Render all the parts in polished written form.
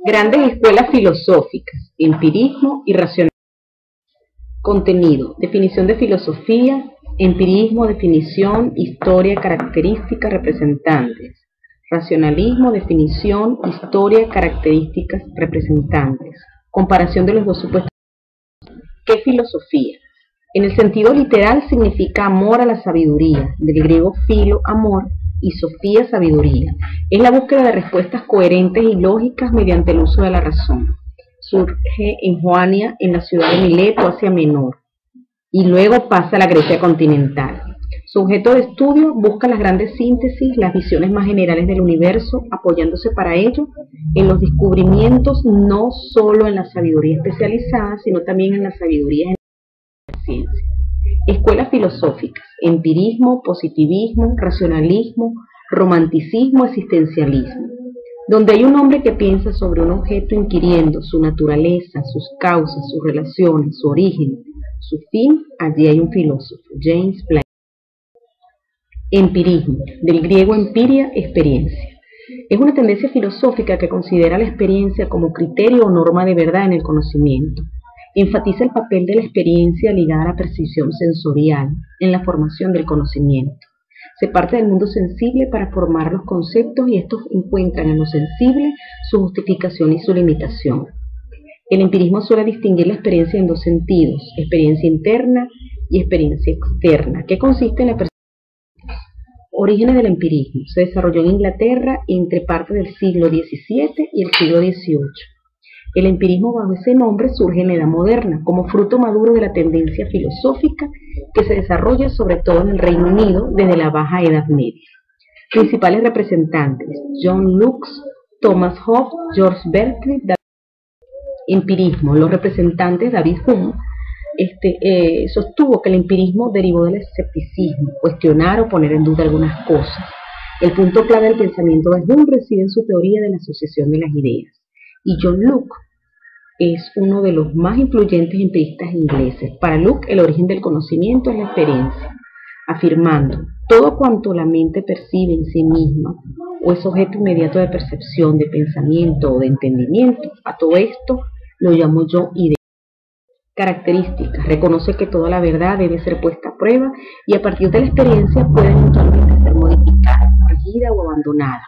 Grandes escuelas filosóficas, empirismo y racionalismo. Contenido, definición de filosofía, empirismo, definición, historia, características, representantes. Racionalismo, definición, historia, características, representantes. Comparación de los dos supuestos. ¿Qué filosofía? En el sentido literal significa amor a la sabiduría, del griego philo, amor, y sofía, sabiduría. Es la búsqueda de respuestas coherentes y lógicas mediante el uso de la razón. Surge en Joania, en la ciudad de Mileto, Asia Menor, y luego pasa a la Grecia continental. Su objeto de estudio busca las grandes síntesis, las visiones más generales del universo, apoyándose para ello en los descubrimientos no solo en la sabiduría especializada, sino también en la sabiduría general de la ciencia. Escuelas filosóficas: empirismo, positivismo, racionalismo, romanticismo, existencialismo. Donde hay un hombre que piensa sobre un objeto inquiriendo su naturaleza, sus causas, sus relaciones, su origen, su fin, allí hay un filósofo. James Blake. Empirismo, del griego empiria, experiencia. Es una tendencia filosófica que considera la experiencia como criterio o norma de verdad en el conocimiento. Enfatiza el papel de la experiencia ligada a la percepción sensorial en la formación del conocimiento. Se parte del mundo sensible para formar los conceptos y estos encuentran en lo sensible su justificación y su limitación. El empirismo suele distinguir la experiencia en dos sentidos: experiencia interna y experiencia externa, que consiste en la percepción. Orígenes del empirismo. Se desarrolló en Inglaterra entre parte del siglo XVII y el siglo XVIII. El empirismo bajo ese nombre surge en la Edad Moderna, como fruto maduro de la tendencia filosófica que se desarrolla sobre todo en el Reino Unido desde la Baja Edad Media. Principales representantes: John Locke, Thomas Hobbes, George Berkeley. Empirismo. Los representantes: David Hume sostuvo que el empirismo derivó del escepticismo, cuestionar o poner en duda algunas cosas. El punto clave del pensamiento de Hume reside en su teoría de la asociación de las ideas. Y John Locke es uno de los más influyentes empiristas ingleses. Para Locke, el origen del conocimiento es la experiencia, afirmando: todo cuanto la mente percibe en sí misma o es objeto inmediato de percepción, de pensamiento o de entendimiento, a todo esto lo llamo yo idea. Características: reconoce que toda la verdad debe ser puesta a prueba y a partir de la experiencia puede eventualmente ser modificada, corregida o abandonada.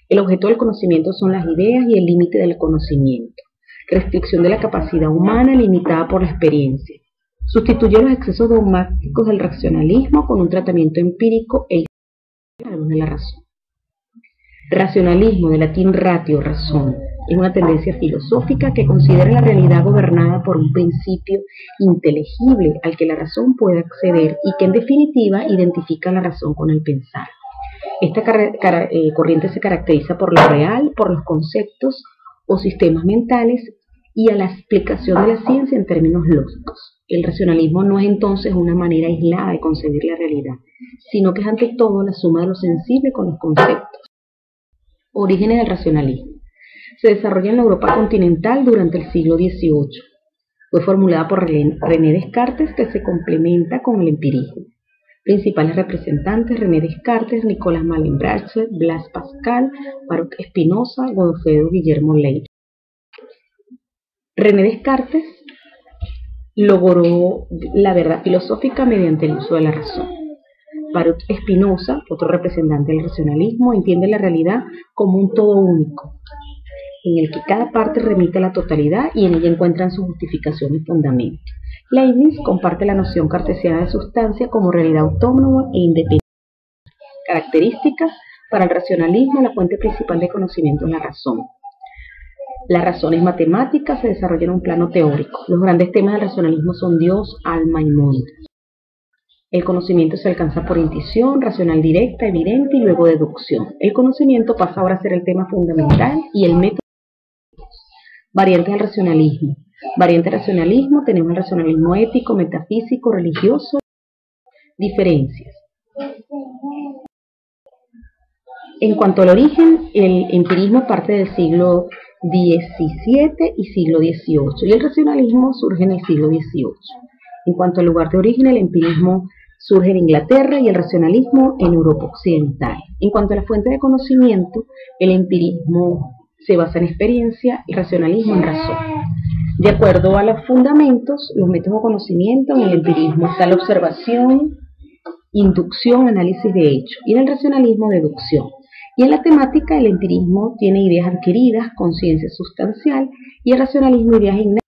El objeto del conocimiento son las ideas y el límite del conocimiento. Restricción de la capacidad humana limitada por la experiencia. Sustituye los excesos dogmáticos del racionalismo con un tratamiento empírico e histórico a la luz de la razón. Racionalismo, de latín ratio, razón. Es una tendencia filosófica que considera la realidad gobernada por un principio inteligible al que la razón puede acceder y que en definitiva identifica la razón con el pensar. Esta corriente se caracteriza por lo real, por los conceptos o sistemas mentales y a la explicación de la ciencia en términos lógicos. El racionalismo no es entonces una manera aislada de concebir la realidad, sino que es ante todo la suma de lo sensible con los conceptos. Orígenes del racionalismo. Se desarrolla en la Europa continental durante el siglo XVIII. Fue formulada por René Descartes, que se complementa con el empirismo. Principales representantes: René Descartes, Nicolas Malembrachet, Blaise Pascal, Baruch Spinoza, Godofredo Guillermo Leibniz. René Descartes logró la verdad filosófica mediante el uso de la razón. Baruch Spinoza, otro representante del racionalismo, entiende la realidad como un todo único, en el que cada parte remite a la totalidad y en ella encuentran su justificación y fundamento. Leibniz comparte la noción cartesiana de sustancia como realidad autónoma e independiente. Características: para el racionalismo, la fuente principal de conocimiento es la razón. La razón es matemática, se desarrolla en un plano teórico. Los grandes temas del racionalismo son Dios, alma y mundo. El conocimiento se alcanza por intuición, racional directa, evidente y luego deducción. El conocimiento pasa ahora a ser el tema fundamental y el método. Variantes del racionalismo. Variante del racionalismo: tenemos el racionalismo ético, metafísico, religioso. Diferencias. En cuanto al origen, el empirismo parte del siglo XVII y siglo XVIII y el racionalismo surge en el siglo XVIII. En cuanto al lugar de origen, el empirismo surge en Inglaterra y el racionalismo en Europa occidental. En cuanto a la fuente de conocimiento, el empirismo se basa en experiencia, el racionalismo en razón. De acuerdo a los fundamentos, los métodos de conocimiento, en el empirismo está la observación, inducción, análisis de hechos, y en el racionalismo, deducción. Y en la temática, el empirismo tiene ideas adquiridas, conciencia sustancial, y el racionalismo, ideas innatas.